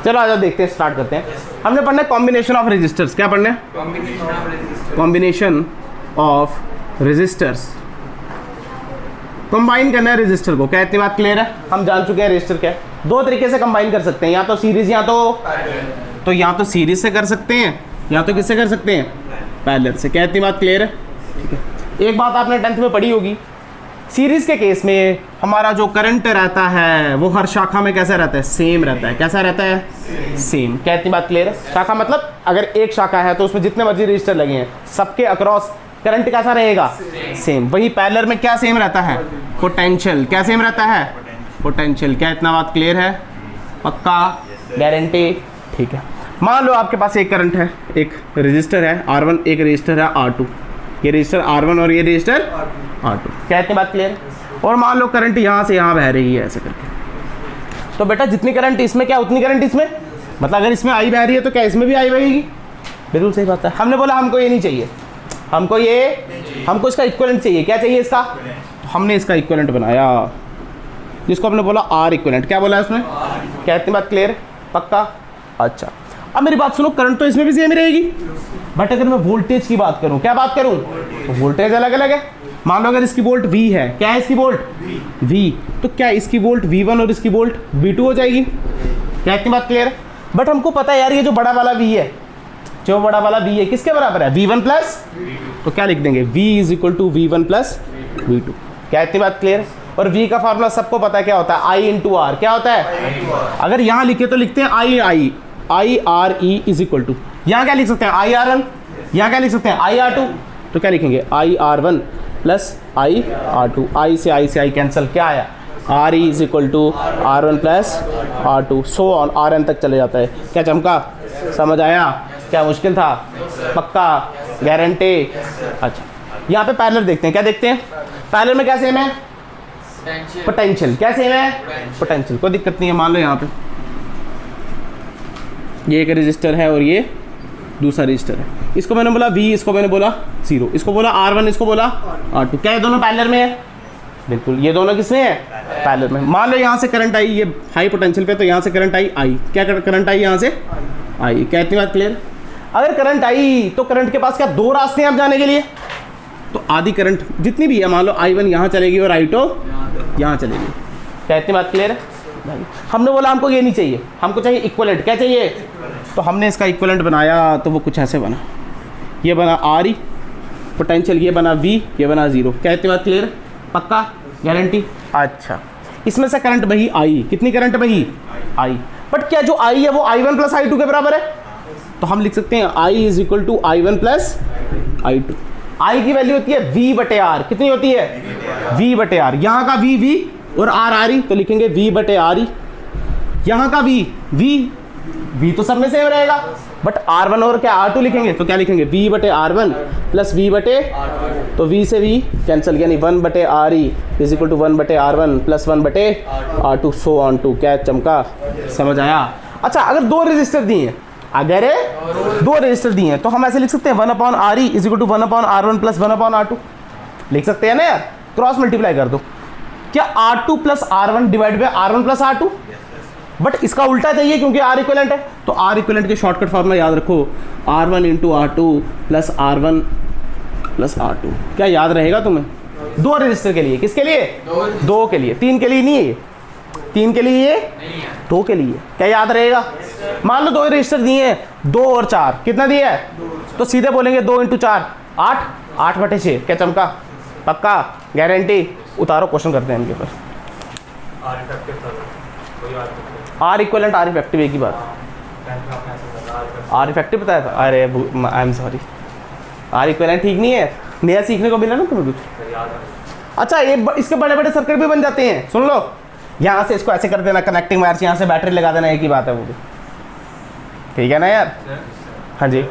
चलो आ जाओ देखते हैं, स्टार्ट करते हैं। हमने पढ़ना है कॉम्बिनेशन ऑफ रेजिस्टर्स। क्या पढ़ना है? Combination of resistors. कंबाइन करना है रेजिस्टर को। क्या इतनी बात क्लियर है? हम जान चुके हैं रेजिस्टर क्या है। दो तरीके से कंबाइन कर सकते हैं, या तो सीरीज या तो या तो सीरीज से कर सकते हैं, या तो किससे कर सकते हैं? पैरेलल से। क्या इतनी बात क्लियर है? ठीक है। एक बात आपने 10th में पढ़ी होगी, सीरीज के केस में हमारा जो करंट रहता है वो हर शाखा में कैसा रहता है? सेम रहता है। कैसा रहता है? सेम। क्या इतनी बात क्लियर है? शाखा मतलब अगर एक शाखा है तो उसमें जितने मर्जी रजिस्टर लगे हैं सबके अक्रॉस करंट कैसा रहेगा? सेम। वही पैरेलल में क्या सेम रहता है? पोटेंशियल। क्या सेम रहता है? पोटेंशियल। क्या इतना बात क्लियर है? पक्का? गारंटी? ठीक है। मान लो आपके पास एक करंट है, एक रजिस्टर है R1, एक रजिस्टर है R2। ये रजिस्टर R1 और ये रजिस्टर R2। क्या इतनी बात क्लियर है? और मान लो करंट यहाँ से यहाँ बह रही है ऐसे करके, तो बेटा जितनी करंट इसमें क्या उतनी करंट इसमें, मतलब अगर इसमें आई बह रही है तो क्या इसमें भी आई बहेगी? बिल्कुल सही बात है। हमने बोला हमको ये नहीं चाहिए, हमको इसका इक्विवेलेंट चाहिए। क्या चाहिए इसका? तो हमने इसका इक्विवेलेंट बनाया, जिसको हमने बोला R इक्विवेलेंट। क्या बोला है उसमें? क्या इतनी बात क्लियर है? पक्का? अच्छा, अब मेरी बात सुनो, करंट तो इसमें भी सेम रहेगी, बट अगर मैं वोल्टेज की बात करूं, क्या बात करूं? तो वोल्टेज अलग अलग है। मान लो अगर इसकी वोल्ट V है, क्या है इसकी वोल्ट? V, तो क्या इसकी वोल्ट V1 और इसकी वोल्ट V2 हो जाएगी? क्या इतनी बात क्लियर है? बट हमको पता है यार ये जो बड़ा वाला V है, जो बड़ा वाला V है किसके बराबर है? V1 प्लस, तो क्या लिख देंगे? V is equal to V1 plus V2। क्या इतनी बात क्लियर है? और V का फॉर्मूला सबको पता है, क्या होता है? I into R। क्या होता है? अगर यहाँ लिखे तो लिखते हैं I R E is equal to, यहाँ क्या लिख सकते हैं? I R1, यहाँ क्या लिख सकते हैं? I R2, तो क्या लिखेंगे? I R1 plus I R2। I से I कैंसिल, क्या आया? R E is equal to R1 plus R2, so on Rn तक चले जाता है। क्या चमका? समझ आया? क्या मुश्किल था? पक्का? गारंटी? अच्छा, यहाँ पे पैरेलल देखते हैं। क्या देखते हैं? पैरेलल में क्या सेम है? पोटेंशियल। क्या सेम है? पोटेंशियल। कोई दिक्कत नहीं है। मान लो यहाँ पे ये एक रजिस्टर है और ये दूसरा रजिस्टर है, इसको मैंने बोला V, इसको मैंने बोला 0, इसको बोला R1, इसको बोला R2। क्या ये दोनों पैरेलल में है? बिल्कुल, ये दोनों किसमें है? पैरेलल में। मान लो यहाँ से करंट आई, ये हाई पोटेंशियल पे, तो यहाँ से करंट आई I। क्या करंट आई यहाँ से? I। क्या इतनी बात क्लियर? अगर करंट आई तो करंट के पास क्या दो रास्ते हैं आप जाने के लिए? तो आधी करंट जितनी भी है, मान लो I1 यहाँ चलेगी और I2 यहाँ चलेगी। क्या इतनी बात क्लियर है? हमने बोला हमको ये नहीं चाहिए, हमको चाहिए इक्विवेलेंट। क्या चाहिए? तो हमने इसका इक्विवेलेंट बनाया, तो वो कुछ ऐसे बना, ये बना R ई पोटेंशियल, ये बना V, ये बना 0। क्या इतनी बात क्लियर? पक्का? गारंटी? अच्छा, इसमें से करंट बही I। कितनी करंट बही? I। बट क्या जो I है वो I1 प्लस I2 के बराबर है? तो हम लिख सकते हैं I is equal to I1 plus I2। I की वैल्यू होती है V बटे R। कितनी होती है? V बटे R। यहाँ का V और R R ई, तो लिखेंगे V बटे R ई। यहाँ का V तो सब में सेम रहेगा, बट R1 और क्या R2 लिखेंगे, तो क्या लिखेंगे? V बटे R1 प्लस V बटे, तो V से V कैंसिल, यानी 1 बटे R E is equal to 1 बटे R1 प्लस 1 बटे R2, सो ऑन टू। क्या चमका? समझ आया? अच्छा, अगर दो रजिस्टर दिए हैं, तो हम ऐसे लिख सकते हैं 1 upon R E is equal to 1 upon R1 plus 1 upon R2। लिख सकते हैं ना यार? क्रॉस मल्टीप्लाई कर दो। क्या R2 plus R1 divide by R1 plus R2? But इसका उल्टा चाहिए क्योंकि R इक्विवेलेंट है, तो R इक्विवेलेंट के शॉर्टकट फॉर्मूला याद रखो, R1 into R2 plus R1 plus R2। क्या याद रहेगा तुम्हें? दो रजिस्टर के लिए। किसके लिए? दो के लिए। तीन के लिए नहीं है ये, तीन के लिए ये, दो के लिए। क्या याद रहेगा? मान लो दो रजिस्टर दिए हैं, 2 और 4, कितना दिया है? तो सीधे बोलेंगे 2 इंटू 4 8, 8 बटे 6। क्या चमका? पक्का? गारंटी? उतारो, क्वेश्चन करते हैं इनके ऊपर। R इक्विवेलेंट R इफेक्टिव एक ही बात। R इफेक्टिव बताया था? अरे I am sorry, R equivalent ठीक नहीं है, नया सीखने को मिला ना तुम्हें कुछ। अच्छा, ये इसके बड़े बड़े सर्किट भी बन जाते हैं। सुन लो, यहाँ से इसको ऐसे कर देना, कनेक्टिंग वायर से यहाँ से बैटरी लगा देना, एक ही बात है वो भी। ठीक है ना यार? हाँ जी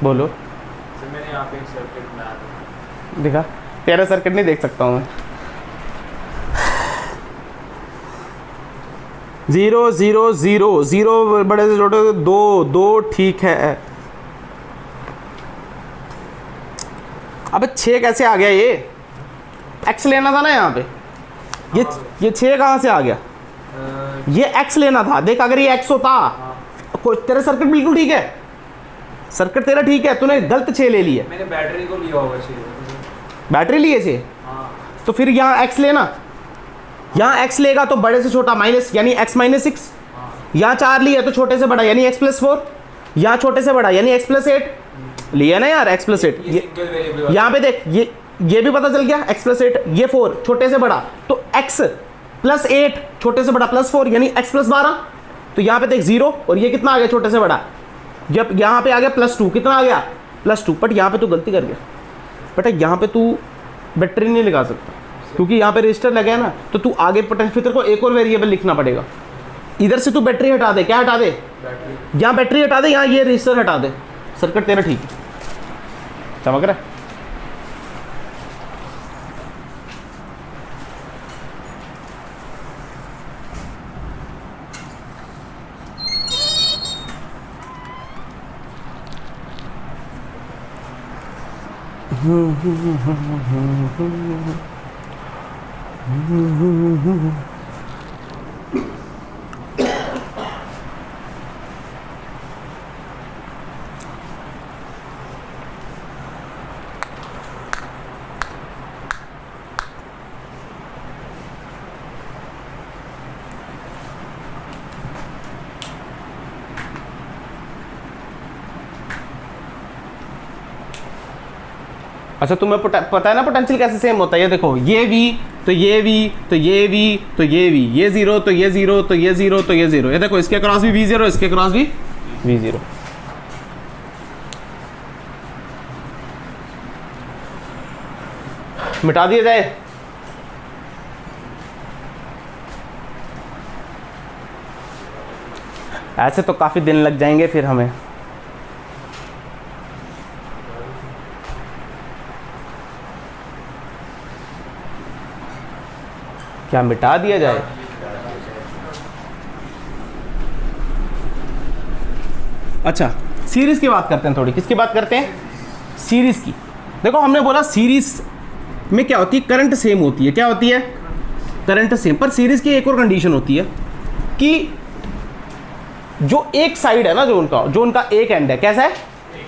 बोलो। मैंने यहाँ पे एक सर्किट बनाया था। दिखा? तेरा सर्किट नहीं देख सकता हूँ मैं। 0 0 0 0 बड़े से छोटे 2 2 ठीक है। अबे 6 कैसे आ गया? ये एक्स लेना था ना यहाँ पे, ये 6 कहाँ से आ गया? ये x लेना था। देख अगर ये x होता, तेरा सर्किट बिल्कुल ठीक है, सर्किट तेरा ठीक है, तूने गलत 6 ले लिए। मैंने बैटरी को लिया होगा 6, बैटरी लिए 6, हाँ तो फिर यहाँ x लेना, यहाँ x लेगा तो बड़े से छोटा माइनस यानी x माइनस 6, यहाँ 4 लिया तो छोटे से बड़ा यानी x प्लस 4, यहाँ छोटे से बड़ा यानी x प्लस 8 लिया ना यार, x प्लस 8। सिंगल वेरिएबल यहाँ पे देख ये भी पता चल गया x प्लस 8, ये 4 छोटे से बड़ा तो x प्लस 8 छोटे से बड़ा प्लस 4 यानी x प्लस 12। तो यहाँ पे देख 0 और ये कितना आ गया छोटे से बड़ा, जब यहाँ पे आ गया प्लस 2, कितना आ गया प्लस 2। बट यहाँ पे तू गलती कर गया बेटा, यहाँ पे तू बैटरी नहीं लगा सकता क्योंकि यहाँ पे रजिस्टर लगा है ना, तो तू आगे पोटेंशियल तेरे को एक और वेरिएबल लिखना पड़ेगा। इधर से तू बैटरी हटा दे, क्या हटा दे, यहाँ बैटरी हटा दे, यहाँ ये रजिस्टर हटा दे, सर्किट तेरा ठीक है, चमक रहा है। अच्छा तुम्हें पता है ना पोटेंशियल कैसे सेम होता है, ये देखो ये V तो ये V तो ये V तो ये V, ये 0 तो ये 0 तो ये 0 तो ये 0, ये देखो इसके क्रॉस भी V0, इसके क्रॉस भी V0। मिटा दिया जाए, ऐसे तो काफी दिन लग जाएंगे फिर हमें। क्या मिटा दिया जाए? अच्छा सीरीज की बात करते हैं थोड़ी, किसकी बात करते हैं, सीरीज की। देखो हमने बोला सीरीज में क्या होती है, करंट सेम होती है, क्या होती है, करंट सेम। पर सीरीज की एक और कंडीशन होती है कि जो एक साइड है ना, जो उनका एक एंड है, कैसा है,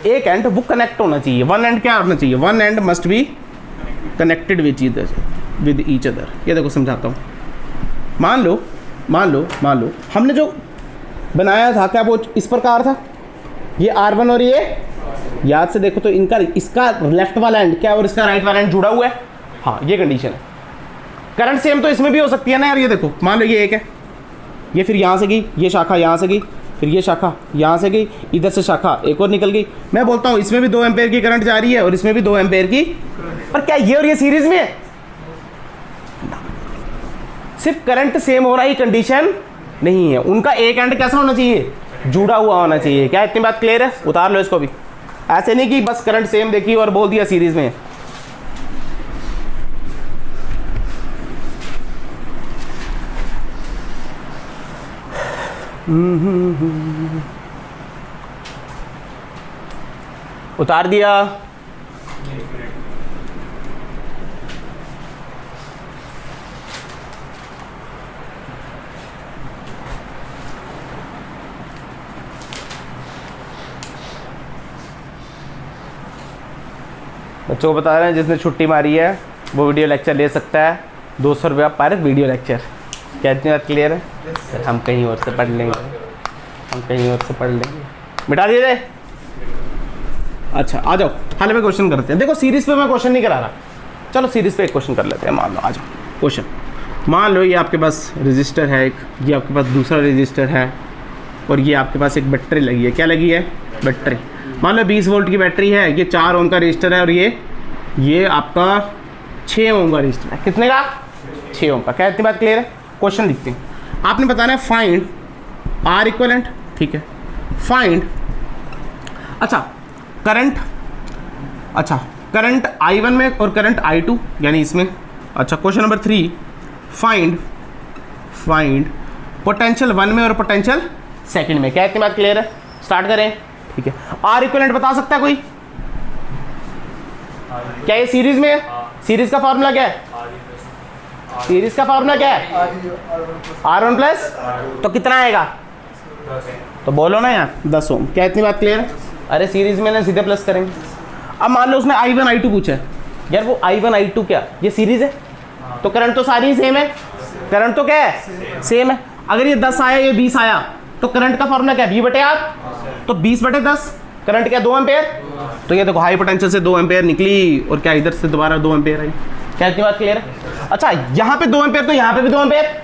एक एंड, वो कनेक्ट होना चाहिए। वन एंड क्या होना चाहिए, one and must be connected with each other. ये देखो समझाता हूँ। मान लो हमने जो बनाया था, क्या वो इस प्रकार था, ये R1 और ये, याद से देखो तो इनका, इसका लेफ्ट वाला एंड क्या और इसका राइट वाला एंड जुड़ा हुआ है, हाँ ये कंडीशन है। करंट सेम तो इसमें भी हो सकती है ना यार। ये देखो मान लो ये एक है, ये फिर यहाँ से गई, ये शाखा यहाँ से गई, फिर ये शाखा यहाँ से गई, इधर से शाखा एक और निकल गई। मैं बोलता हूँ इसमें भी 2 एम्पेयर की करंट जा रही है और इसमें भी 2 एम्पेयर की, पर क्या ये और ये सीरीज में है? सिर्फ करंट सेम हो रहा है कंडीशन नहीं है, उनका एक एंड कैसा होना चाहिए, जुड़ा हुआ होना चाहिए। क्या इतनी बात क्लियर है? उतार लो इसको भी। ऐसे नहीं कि बस करंट सेम देखी और बोल दिया सीरीज में। उतार दिया। बच्चों को बता रहे हैं जिसने छुट्टी मारी है वो वीडियो लेक्चर ले सकता है, 200 रुपया पर वीडियो लेक्चर। क्या इतनी बात क्लियर है? सर हम कहीं और से पढ़ लेंगे, हम कहीं और से पढ़ लेंगे। मिटा दिए जाए। अच्छा आ जाओ, हाल में क्वेश्चन करते हैं। देखो सीरीज पे मैं क्वेश्चन नहीं करा रहा, चलो सीरीज पे एक क्वेश्चन कर लेते हैं। मान लो, आ जाओ क्वेश्चन। मान लो ये आपके पास रजिस्टर है एक, ये आपके पास दूसरा रजिस्टर है और ये आपके पास एक बैटरी लगी है। क्या लगी है? बैटरी। मान लो 20 वोल्ट की बैटरी है, ये 4 ओम का रजिस्टर है और ये आपका 6 ओम का रजिस्टर है। कितने का? 6 ओम का। क्या इतनी बात क्लियर है? क्वेश्चन लिखते हैं। आपने बताना है फाइंड आर इक्वलेंट, ठीक है, फाइंड, अच्छा करंट, अच्छा करंट I1 में और करंट I2 यानी इसमें। अच्छा क्वेश्चन नंबर 3, फाइंड पोटेंशियल 1 में और पोटेंशियल सेकंड में। क्या इतनी बात क्लियर है? स्टार्ट करें, ठीक है। आर इक्वलेंट बता सकता है कोई? क्या ये सीरीज में है? सीरीज का फॉर्मूला क्या है? सीरीज का फॉर्मूला क्या है? R1 प्लस, तो कितना आएगा? तो बोलो ना यार 10 ओम। क्या इतनी बात क्लियर है? अरे सीरीज में ना सीधे प्लस करेंगे। अब मान लो उसने I1 I2 पूछा है यार, वो I1 I2 क्या ये सीरीज है, तो करंट तो सारी सेम है, करंट तो क्या है? सेम है। अगर ये 10 आया ये 20 आया तो करंट का फॉर्मूला क्या है? V/R। तो 20/10 करंट क्या 2 एम्पेयर। तो ये देखो हाई पोटेंशियल से 2 एम्पेयर निकली और क्या इधर से दोबारा 2 एम्पेयर आई। क्या इतनी बात क्लियर है? अच्छा यहाँ पे 2 एम्पेयर तो यहाँ पे भी 2 एम्पेयर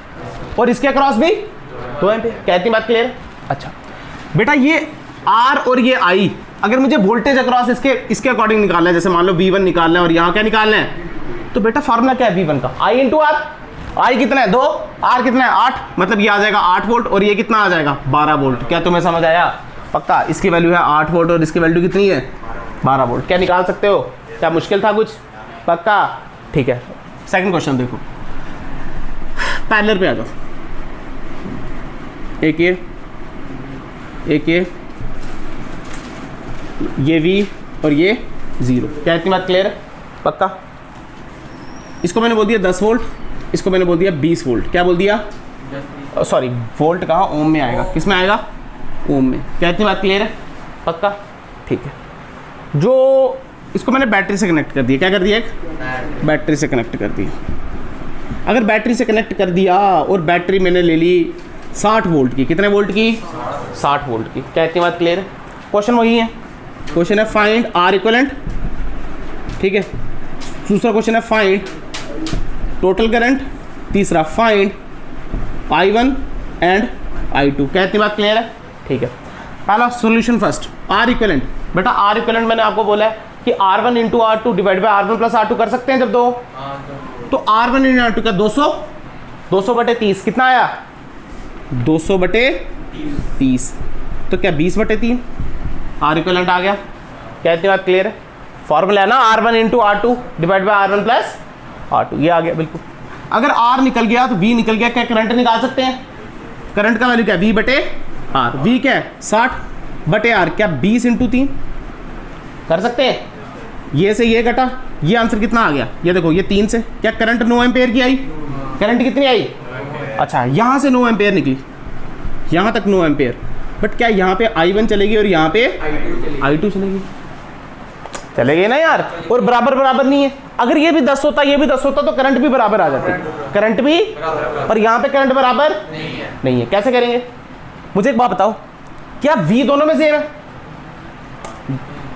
और इसके अक्रॉस भी 2 एम्पेयर। क्या इतनी बात क्लियर है? अच्छा बेटा ये R और ये I, अगर मुझे वोल्टेज अक्रॉस इसके अकॉर्डिंग निकालना है, जैसे मान लो V1 निकालना है और यहाँ क्या निकालना है, तो बेटा फॉर्मूला क्या है V1 का? I × R। I कितना है 2, R कितना है 8, मतलब ये आ जाएगा 8 वोल्ट और ये कितना आ जाएगा 12 वोल्ट। क्या तुम्हें समझ आया? पक्का इसकी वैल्यू है 8 वोल्ट और इसकी वैल्यू कितनी है 12 वोल्ट। क्या निकाल सकते हो? क्या मुश्किल था कुछ? पक्का ठीक है। सेकंड क्वेश्चन देखो, पैरेलल पे आ जाओ। एक ये V और ये 0। क्या इतनी बात क्लियर है? पक्का। इसको मैंने बोल दिया 10 वोल्ट, इसको मैंने बोल दिया 20 वोल्ट। क्या बोल दिया? सॉरी वोल्ट कहाँ, ओम में आएगा। किस में आएगा? ओम में। क्या इतनी बात क्लियर है? पक्का ठीक है। जो इसको मैंने बैटरी से कनेक्ट कर दिया, क्या कर दिया? एक बैटरी से कनेक्ट कर दिया। अगर बैटरी से कनेक्ट कर दिया और बैटरी मैंने ले ली 60 वोल्ट की, कितने वोल्ट की? 60 वोल्ट की। क्या इतनी बात क्लियर है? क्वेश्चन वही है, क्वेश्चन है फाइंड R इक्विवेलेंट, ठीक है। दूसरा क्वेश्चन है फाइंड टोटल करंट, तीसरा फाइंड I1 एंड I2। क्या इतनी बात क्लियर है? ठीक है। पहला सॉल्यूशन फर्स्ट, R इक्विवेलेंट। बेटा R इक्विवेलेंट मैंने आपको बोला है कि R1 × R2 divide by R1 plus R2 कर सकते हैं जब दो, तो R1 × R2 का 200/30 कितना आया? 200/30, तो क्या 20/3 R इक्विवेलेंट आ गया। क्या इतनी बात क्लियर है? फॉर्मूला है ना R1 × R2 divide by R1 plus R2, ये आ गया बिल्कुल। अगर R निकल गया तो V निकल गया। क्या करंट निकाल सकते हैं? करंट का वैल्यू क्या? V/R। V क्या है? 60/R। क्या 20 × 3 कर सकते हैं? ये से ये कटा, ये आंसर कितना आ गया? ये देखो ये 3 से। क्या करंट 9 एम्पेयर की आई? करंट कितनी आई? अच्छा यहाँ से 9 एम्पेयर निकली, यहाँ तक 9 एम्पेयर, बट क्या यहाँ पे I1 चलेगी और यहाँ पे I2 चलेगी? चलेगी ना यार। और बराबर बराबर नहीं है। अगर ये भी 10 होता ये भी 10 होता तो करंट भी बराबर आ जाती, करंट भी, पर यहाँ पे करंट बराबर नहीं है। कैसे करेंगे? मुझे एक बात बताओ, क्या V दोनों में सेम है?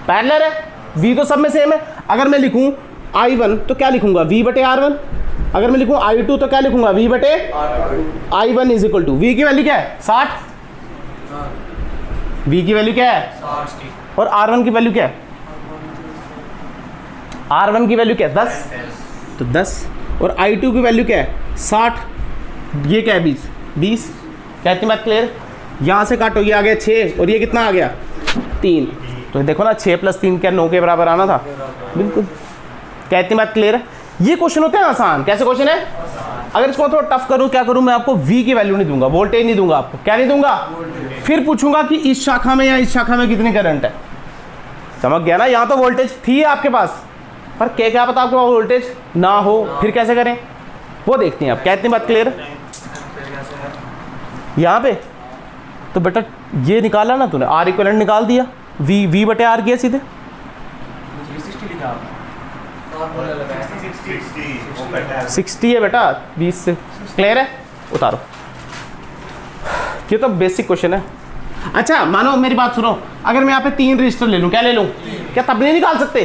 पैरेलल है, V तो सब में सेम है। अगर मैं लिखूं I1 तो क्या लिखूंगा? V/R1। अगर मैं लिखूं I2 तो क्या लिखूंगा? V/I1 is equal to, V की वैल्यू क्या है? 60। V की वैल्यू क्या है? और R1 की वैल्यू क्या है? R1 की वैल्यू क्या है? 10, तो 10। और I2 की वैल्यू क्या है? 60। ये क्या है? 20। क्या इतनी बात क्लियर? यहाँ से काटो, ये आ गया 6 और ये कितना आ गया? 3। तो देखो ना 6 + 3 क्या 9 के बराबर आना था, बिल्कुल। क्या इतनी बात क्लियर है? ये क्वेश्चन होते हैं आसान। कैसे क्वेश्चन है? अगर इसको थोड़ा टफ करूँ, क्या करूँ मैं? आपको V की वैल्यू नहीं दूंगा, वोल्टेज नहीं दूंगा आपको। क्या नहीं दूंगा? फिर पूछूंगा कि इस शाखा में या इस शाखा में कितनी करंट है। समझ गया ना? यहाँ तो वोल्टेज थी आपके पास, पर क्या पता आपके पास वोल्टेज ना हो, फिर कैसे करें वो देखते हैं आप। क्या इतनी बात क्लियर है? यहाँ पे तो बेटा ये निकाला ना तूने, R इक्विवेलेंट निकाल दिया, V/R किया सीधे। 60 है बेटा 20 से। क्लियर है? उतारो। ये तो बेसिक क्वेश्चन है। अच्छा मानो मेरी बात सुनो, अगर मैं यहाँ पे 3 रजिस्टर ले लूँ, क्या ले लूँ? क्या तब नहीं निकाल सकते?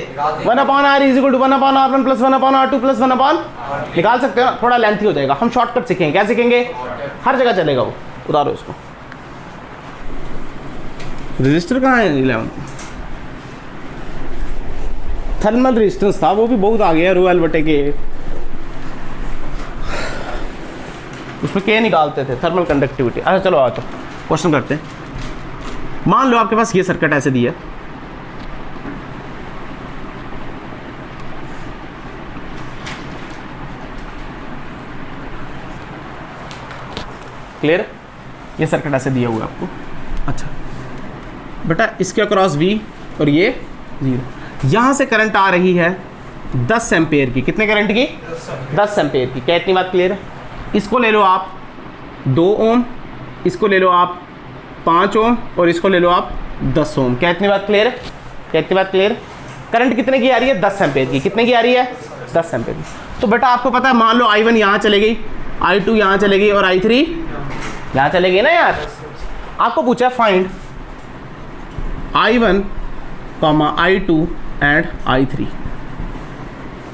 1/R = 1/R1 + 1/R2 + 1/, निकाल सकते हो ना? थोड़ा लेंथी हो जाएगा, हम शॉर्टकट सीखेंगे। क्या सीखेंगे? हर जगह चलेगा वो। उतारो इसको। रजिस्टर कहाँ है? 11 थर्मल रेजिस्टेंस था, वो भी बहुत आ गया ρL/K। उसमें K निकालते थे, थर्मल कंडक्टिविटी। अच्छा चलो आओ तो क्वेश्चन करते हैं। मान लो आपके पास ये सर्किट ऐसे दी है, क्लियर? ये सर्किट ऐसे दिया हुआ है आपको। अच्छा बेटा इसके अक्रॉस V और ये 0, यहाँ से करंट आ रही है 10 एम्पेयर की, कितने करंट की? 10 एम्पेयर की। क्या इतनी बात क्लियर है? इसको ले लो आप 2 ओम, इसको ले लो आप 5 ओम और इसको ले लो आप 10 ओम। क्या इतनी बात क्लियर है? क्या इतनी बात क्लियर है? करंट कितने की आ रही है? 10 एम्पेयर की। कितने की आ रही है? 10 एम्पेयर की। तो बेटा आपको पता है, मान लो I1 यहाँ चले गई, I2 यहाँ चले गई और I3 यहाँ चले गई ना यार। आपको पूछा find I1, I2 and I3।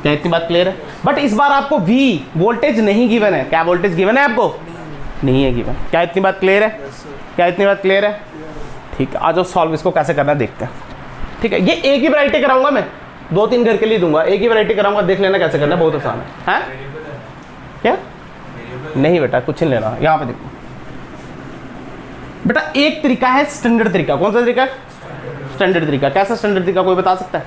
क्या इतनी बात क्लियर है? बट इस बार आपको V वोल्टेज नहीं गिवन है। क्या वोल्टेज गिवन है आपको? नहीं है गिवन। क्या इतनी बात क्लियर है? क्या इतनी बात क्लियर है? ठीक है, आ जाओ सॉल्व इसको कैसे करना है देखते हैं। ठीक है, ये एक ही वैरायटी कराऊंगा मैं, 2-3 घर के लिए दूंगा, एक ही वैरायटी कराऊंगा, देख लेना कैसे करना है, बहुत आसान है। हैं? क्या? नहीं बेटा कुछ नहीं लेना, यहाँ पे देखो बेटा। एक तरीका है स्टैंडर्ड तरीका। कौन सा तरीका? स्टैंडर्ड तरीका। कैसा स्टैंडर्ड तरीका, कोई बता सकता है?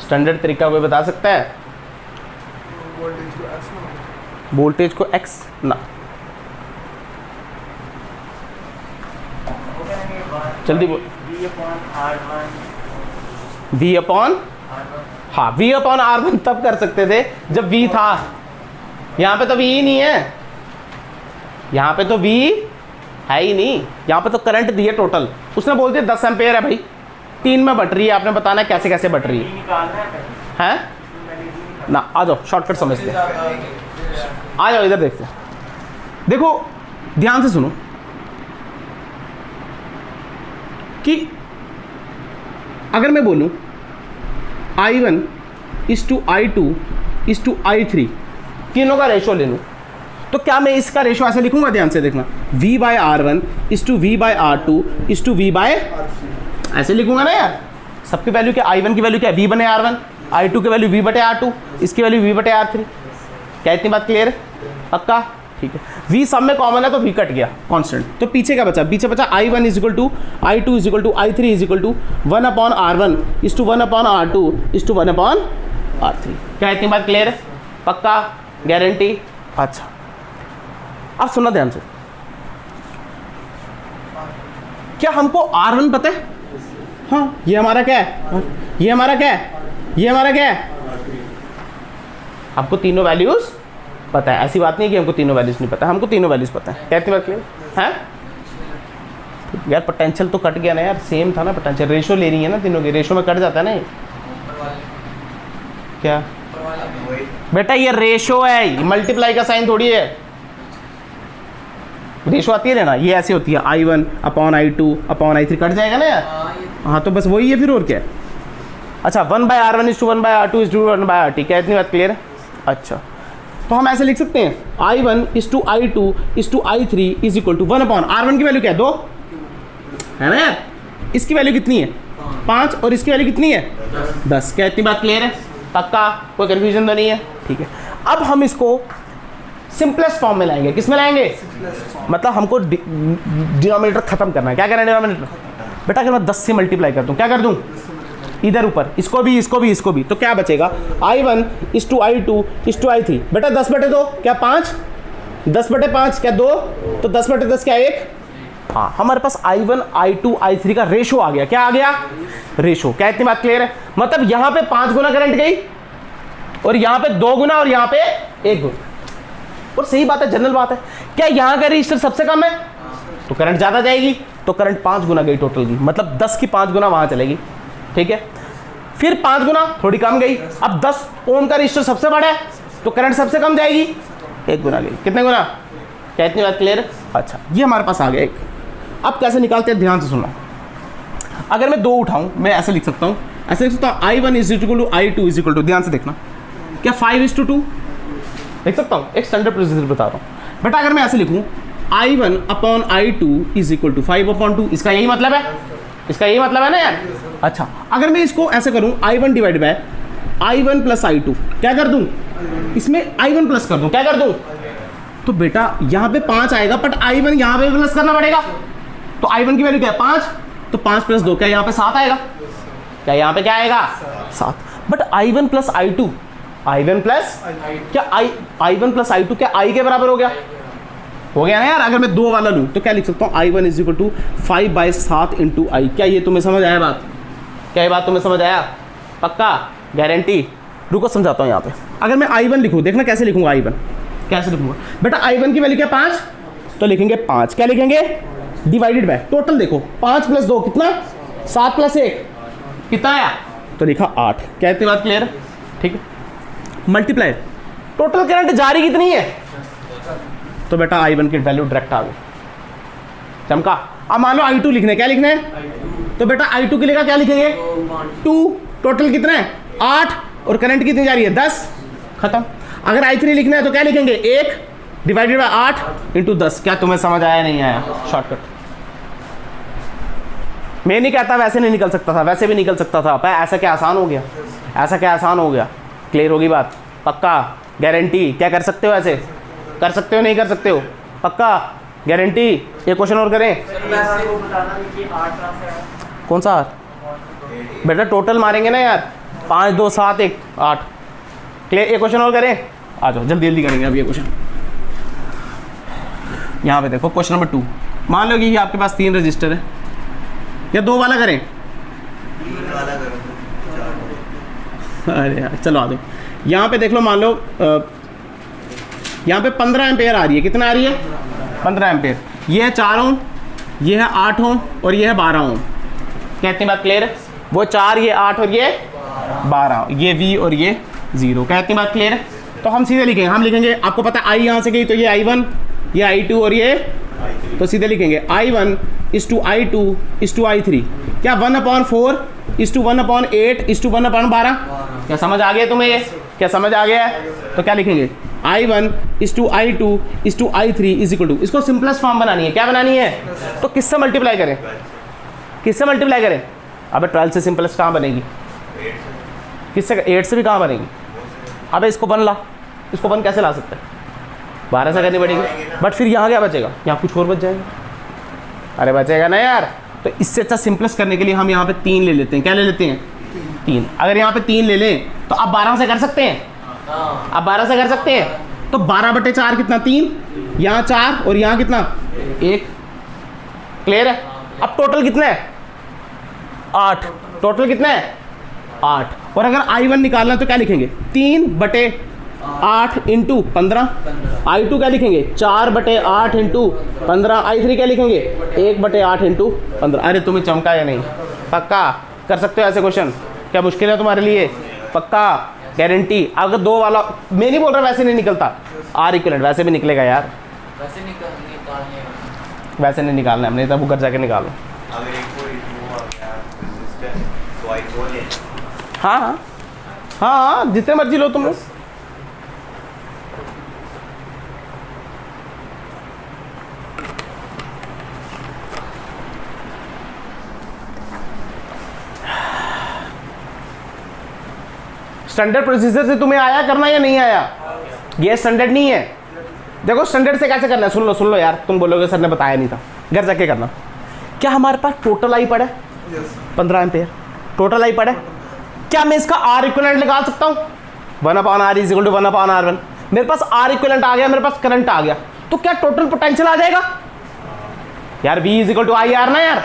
स्टैंडर्ड तरीका कोई बता सकता है? वोल्टेज को x ना, जल्दी बोल। V अपॉन, हाँ V अपॉन R1 तब कर सकते थे जब V था। यहाँ पे तो V ही नहीं है, यहाँ पे तो V है ही नहीं। यहाँ पे तो करंट दिए टोटल, उसने बोल दिया 10 एम्पेयर है भाई, 3 में बट रही है। आपने बताना है कैसे कैसे बट रही है ना। आ जाओ शॉर्टकट समझते हैं, आ जाओ इधर देखते हैं। देखो ध्यान से सुनो कि अगर मैं बोलूं I1 is to I2 is to I3, तीनों का रेशो ले लूं, तो क्या मैं इसका रेशो ऐसे लिखूंगा? ध्यान से देखना, V by R1 is to V by R2 is to V by, ऐसे लिखूंगा ना यार। सबकी वैल्यू क्या? I1 की वैल्यू क्या है? V बने R1, I2 की वैल्यू V बटे R2, इसकी वैल्यू V बटे R3। क्या इतनी बात क्लियर है? पक्का? ठीक है। V सब में कॉमन है तो V कट गया कांस्टेंट, तो पीछे क्या बचा? पीछे बचा I1 is equal to I2 is equal to I3 is equal to 1 upon R1 is to 1 upon R2 is to 1 upon R3। क्या इतनी बात क्लियर है? पक्का? गारंटी? अच्छा अब सुनना ध्यान से, क्या हमको R1 पता है? हाँ, ये हमारा क्या है? ये हमारा क्या है? ये हमारा क्या है? आपको तीनों वैल्यूज पता है, ऐसी बात नहीं कि हमको तीनों वैल्यूज नहीं पता, हमको तीनों वैल्यूज पता है। क्या इतनी बात क्लियर है? यार पोटेंशियल तो कट गया ना यार, सेम था ना पोटेंशियल, रेशो ले रही है ना तीनों की, रेशो में कट जाता है ना ये। क्या बेटा ये रेशो है, मल्टीप्लाई का साइन थोड़ी है। रेशो आती है ना, ये ऐसी होती है I1 upon I2 upon I3, cut जाएगा ना यार। हाँ तो बस वही है फिर, और क्या है। अच्छा 1 by R1 is to 1 by R2 is to 1 by RT। क्या इतनी बात क्लियर है? अच्छा तो हम ऐसे लिख सकते हैं I1 is to I2 is to I3 is equal to 1 upon R1 की वैल्यू क्या है? 2 है ना यार। इसकी वैल्यू कितनी है? 5 और इसकी वैल्यू कितनी है? 10। क्या इतनी बात क्लियर है? पक्का? कोई कंफ्यूजन तो नहीं है? ठीक है, अब हम इसको सिंपलेस्ट फॉर्म में लाएंगे। किस में लाएंगे? मतलब हमको डिनोमिनेटर खत्म करना है। क्या करना है डिनोमिनेटर? बेटा अगर मैं 10 से मल्टीप्लाई कर दूं, क्या कर दूं? इधर ऊपर इसको भी इसको भी इसको भी, तो क्या बचेगा? I1 is to I2 is to I3। बेटा 10 बटे 2 क्या 5? 10 बटे 5 क्या 2? तो 10 बटे 10 क्या 1? हाँ, हमारे पास I1 I2 I3 का रेशो आ गया। क्या आ गया? रेशो। क्या इतनी बात क्लियर है? मतलब यहाँ पे 5 गुना करंट गई और यहाँ पे 2 गुना और यहाँ पे 1 गुना। और सही बात है, जनरल बात है। क्या यहाँ का रजिस्टर सबसे कम है तो करंट ज़्यादा जाएगी, तो करंट 5 गुना गई टोटल की, मतलब 10 की 5 गुना वहाँ चलेगी। ठीक है, फिर 5 गुना थोड़ी कम गई। अब 10 ओम का रजिस्टर सबसे बड़ा है तो करंट सबसे कम जाएगी, 1 गुना गई। कितने गुना? क्या इतनी बात क्लियर है? अच्छा ये हमारे पास आ गया एक। अब कैसे निकालते हैं, ध्यान से सुनना। अगर मैं 2 उठाऊं, मैं ऐसे लिख सकता हूँ, ऐसे लिख सकता हूँ I1 is equal to I2 is equal to, ध्यान से देखना, क्या 5:2 लिख सकता हूँ। एक स्टैंडर्ड प्रोसीजर बता रहा हूँ बेटा। अगर मैं ऐसे लिखूँ I1 upon I2 is equal to 5/2, इसका यही मतलब है, इसका यही मतलब है ना यार। अच्छा अगर मैं इसको ऐसे करूँ I1 divide by I1 plus I2, क्या कर दूँ? इसमें I1 प्लस कर दूँ, क्या कर दूँ? तो बेटा यहाँ पे 5 आएगा, बट I1 यहाँ पे प्लस करना पड़ेगा। तो I1 की वैल्यू क्या है? 5, तो 5 प्लस 2 क्या यहाँ पे 7 आएगा? क्या यहाँ पे क्या आएगा? 7। But I1 plus I2, I1 plus क्या I1 प्लस I2 क्या I के बराबर हो गया? हो गया ना यार। अगर मैं 2 वाला लूँ तो क्या लिख सकता हूँ? I1 is equal to 5/7 into I। क्या ये तुम्हें समझ आया बात? क्या ये बात तुम्हें समझ आया? पक्का? गारंटी? रुको समझाता हूँ यहाँ पे। अगर मैं I1 लिखूँ, देखना कैसे लिखूंगा I1, कैसे लिखूंगा बेटा। I1 की वैल्यू क्या 5, तो लिखेंगे 5, क्या लिखेंगे? डिवाइडेड बाय टोटल, देखो 5 + 2 कितना? 7 + 1 कितना आया? तो लिखा 8। क्या इतनी बात क्लियर है? ठीक है। मल्टीप्लाई, टोटल करंट जारी कितनी है? तो बेटा I1 की वैल्यू डायरेक्ट आ गई, चमका। अब मान लो I2 लिखने, क्या लिखना है? तो बेटा I2 के लिए क्या लिखेंगे? 2, टोटल कितना है? 8, और करंट कितनी जा रही है? 10, खत्म। अगर I3 लिखना है तो क्या लिखेंगे? 1 डिवाइडेड बाय 8 × 10। क्या तुम्हें समझ आया नहीं आया? शॉर्टकट। मैं नहीं कहता वैसे नहीं निकल सकता था, वैसे भी निकल सकता था, पर ऐसा क्या आसान हो गया? ऐसा क्या आसान हो गया? क्लियर होगी बात? पक्का? गारंटी? क्या कर सकते हो? ऐसे कर सकते हो, नहीं कर सकते हो? पक्का? गारंटी? ये क्वेश्चन और करें? कौन सा? बेटा टोटल मारेंगे ना यार, 5 2 7 1 8। क्लियर? ये क्वेश्चन और करें? आ जाओ जल्दी जल्दी करेंगे अब ये क्वेश्चन। यहाँ पे देखो क्वेश्चन नंबर 2। मान लो कि ये आपके पास 3 रजिस्टर है, या 2 वाला करें? 3 वाला करो। अरे यार चलो आ जाओ। यहाँ पे देख लो, मान लो यहाँ पे 15 एम्पेयर आ रही है। कितना आ रही है? 15 एम्पेयर। ये है 4 ओम, ये है 8 ओम, और ये है 12 ओम। क्या इतनी बात क्लियर है? वो 4, ये 8 और ये 12, ये V और ये 0। क्या इतनी बात क्लियर है? तो हम सीधे लिखेंगे, हम लिखेंगे, आपको पता है I यहाँ से गई तो ये I1, ये I2 और ये, तो सीधे लिखेंगे I1 = I2 = I3। क्या 1/4 = 1/8 = 1/12? क्या समझ आ गया तुम्हें? ये क्या समझ आ गया है? तो क्या लिखेंगे? I1 = I2 = I3 = इसको सिंपलेस्ट फॉर्म बनानी है। क्या बनानी है? तो किससे मल्टीप्लाई करें? किससे मल्टीप्लाई करें? अबे 12 से सिंपलेस्ट कहाँ बनेगी? किससे? 8 से भी कहाँ बनेगी? अबे इसको 1 ला, इसको 1 कैसे ला सकते हैं? 12 से करनी पड़ेगी। बट फिर यहाँ क्या बचेगा? यहाँ कुछ और बच जाएगा। अरे बचेगा ना यार। तो इससे अच्छा सिंपलेस्ट करने के लिए हम यहाँ पे 3 ले लेते हैं। क्या ले लेते हैं? 3। अगर यहाँ पे 3 ले लें तो आप 12 से कर सकते हैं। आप 12 से कर सकते हैं। तो 12/4 कितना? 3, यहाँ 4 और यहाँ कितना? 1। क्लियर है? अब टोटल कितना है? 8। टोटल कितना है? 8। और अगर I1 निकालना तो क्या लिखेंगे? 3/8 × 15। I2 क्या लिखेंगे? 4/8 × 15। I3 क्या लिखेंगे? 1/8 × 15। अरे तुम्हें चमका या नहीं? पक्का कर सकते हो ऐसे क्वेश्चन? क्या मुश्किल है तुम्हारे लिए? पक्का? गारंटी? अगर 2 वाला, मैं नहीं बोल रहा वैसे नहीं निकलता, R इक्विवेलेंट वैसे भी निकलेगा यार। वैसे निकालने वैसे नहीं निकालना है, नहीं तब वो घर जाके निकालो। अगर एक और वो आ गया रेजिस्टेंस, तो I4 ले। हाँ हाँ हाँ, जितने मर्जी लो तुम लोग। स्टैंडर्ड प्रोसीजर से तुम्हें आया करना या नहीं आया? ये स्टैंडर्ड नहीं है। देखो स्टैंडर्ड से कैसे करना है, सुन लो यार। तुम बोलोगे सर ने बताया नहीं था, घर जाके करना। क्या हमारे पास टोटल आई पड़ा है? 15 एम्पेयर टोटल आई पड़ा है। क्या मैं इसका R इक्विवेलेंट निकाल सकता हूँ? 1/R = 1/R1। मेरे पास R इक्विवेलेंट आ गया, मेरे पास करंट आ गया, तो क्या टोटल पोटेंशियल आ जाएगा यार? V = IR ना यार।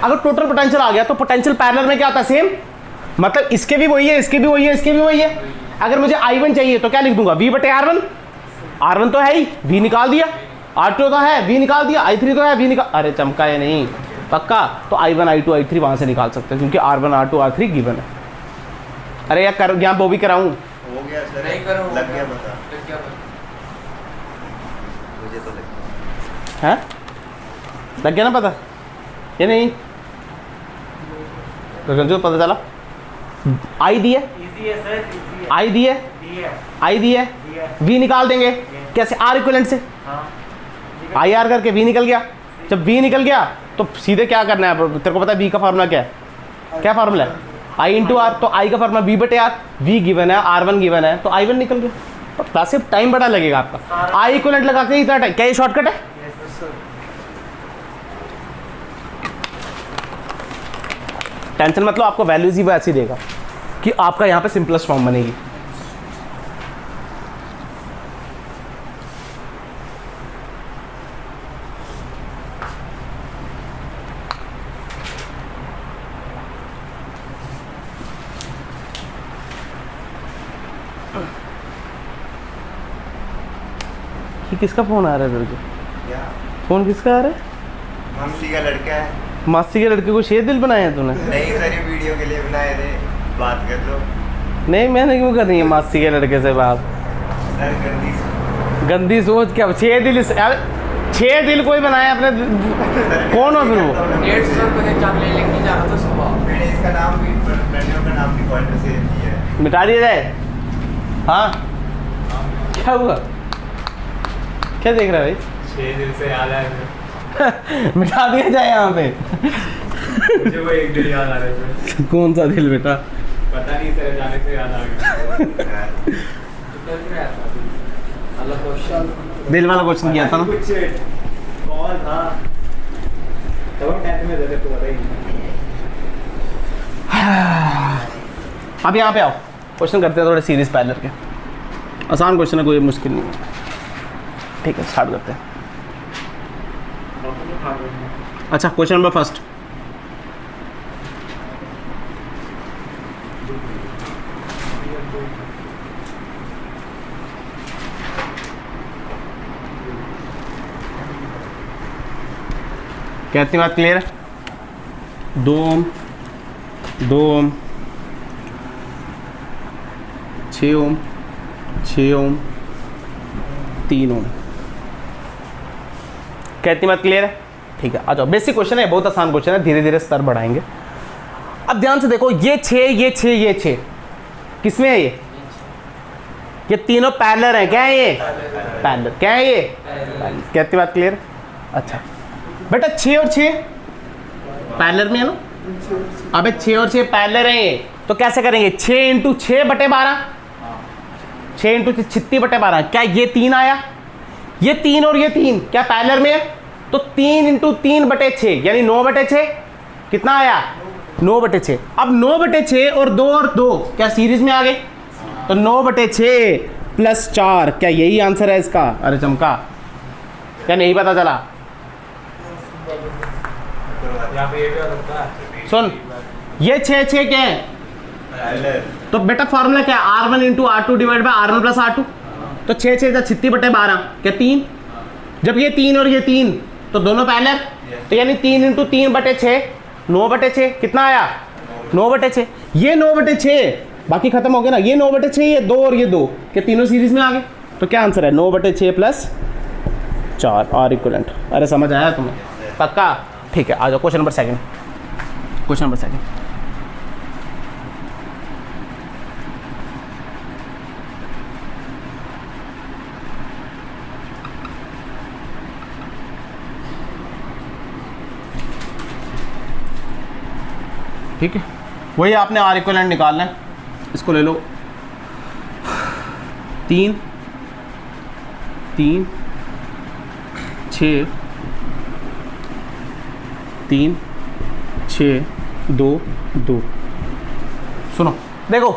अगर टोटल पोटेंशियल आ गया तो पोटेंशियल पैरेलल में क्या होता है? सेम। मतलब इसके भी वही है, इसके भी वही है, इसके भी वही है। अगर मुझे I1 चाहिए तो क्या लिख दूंगा? V/R1। R1 तो है ही, V निकाल दिया। R2 तो है, V निकाल दिया। I3 तो है, V निकाल। अरे चमका है नहीं? पक्का? तो I1 I2 I3 वहां से निकाल सकते हैं, क्योंकि R1 R2 R3 गिवन है। अरे यार कर, यहाँ वो भी कराऊं? हो गया सर, नहीं करो। लग गया पता। फिर क्या करो? मुझे तो लगता है लग गया ना पता? ये नहीं तो रंजू पता चला? आई दी है, आई दी है, आई दी है, V निकाल देंगे। कैसे? R इक्विवेलेंट से IR करके V निकल गया। जब V निकल गया तो सीधे क्या करना है? तेरे को पता है V का फार्मूला क्या है? क्या फार्मूला है? I × R। तो I का फार्मूला V/R। V गिवन है, R1 गिवन है, तो I1 निकल गया। तो वैसे टाइम बड़ा लगेगा आपका। I इक्विवेलेंट लगा के इतना टाइम। क्या ये शॉर्टकट है? टेंशन मतलब आपको वैल्यूज ही वैसे देगा कि आपका यहाँ पे सिंपलेस्ट फॉर्म बनेगी। ये किसका फ़ोन आ रहा है तेरे को? क्या? फ़ोन किसका आ रहा है? मम्मी का लड़का है। मासी के लड़के को शेर दिल बनाया है तूने? नहीं सर, ये वीडियो के लिए बनाए थे, बात कर लो। नहीं, मैंने क्यों करनी है मासी के लड़के से बात? सर गंदी सोच क्या? 6 दिल 6 दिल कोई बनाया अपने? कौन हो फिर वो? 150 रुपये का चाप ले लेके जा रहा था सुबह। मैंने इसका नाम भी, फ्रेंडों का नाम भी क्वार्टर सेव किया है। मिटा दिया जाए? हाँ, क्या हुआ? क्या देख रहा है भाई? 6 दिन से याद आया मुझे। मिटा दिया जाए यहाँ पे? मुझे वो एक दिन याद आ रहा है। कौन सा दिल बेटा? पता नहीं सर, अचानक से याद आ गया। अलग क्वेश्चन। दिल वाला क्वेश्चन किया था ना? कुछ कौन था तब हम 10th में थे, तो पता ही नहीं। अब यहाँ पे आओ, क्वेश्चन करते हैं थोड़े सीरीज पैनल के। आसान क्वेश्चन है, कोई मुश्किल नहीं है। ठीक है, स्टार्ट करते हैं। अच्छा, क्वेश्चन नंबर फर्स्ट। कितनी बात क्लियर है? 2 ओम, 2 ओम, 6 ओम, 6 ओम, 3 ओम। कितनी बात क्लियर है? ठीक है, आ जाओ। बेसिक क्वेश्चन है, बहुत आसान क्वेश्चन है, धीरे धीरे स्तर बढ़ाएंगे। अब ध्यान से देखो, ये 6, ये 6, ये 6 किसमें है? ये तीनों पैरेलल हैं। क्या है ये? पैरेलल। क्या है ये? कितनी बात क्लियर? अच्छा बेटा, 6 और 6 पैरेलल में है ना? अबे 6 और 6 पैरेलल हैं ये, तो कैसे करेंगे? 6 इंटू 6 बटे 12, 6 इंटू 36 बटे 12। क्या ये 3 आया? ये 3 और ये 3 क्या पैरेलल में है? तो 3 इंटू 3 बटे 6 यानी 9 बटे 6। कितना आया? 9 बटे 6। अब 9 बटे 6 और 2 क्या सीरीज में आ गए? तो 9 बटे 6 प्लस 4, क्या यही आंसर है इसका? अरे चमका, क्या नहीं पता चला? यहाँ पे ये भी हो सकता है। सुन, ये 6 क्या है? तो बेटा फॉर्मूला क्या है? R1 into R2 divide by R1 plus R2। तो 6 36 बटे 12 क्या 3? जब ये 3 और ये 3 तो दोनों पैरेलल, तो यानी 3 इंटू 3 बटे 6, 9 बटे 6। कितना आया? 9 बटे 6। ये 9 बटे 6 बाकी खत्म हो गया ना? ये 9 बटे 6, ये 2 और ये 2 क्या तीनों सीरीज में आ गए? तो क्या आंसर है? 9 बटे 6 प्लस 4 R इक्वलेंट। अरे समझ आया तुम्हें? पक्का? ठीक है, आ जाओ question number second. Question number second, ठीक है, वही आपने R इक्वलेंट निकालना है। इसको ले लो, 3 3 6 3 6 2 2। सुनो देखो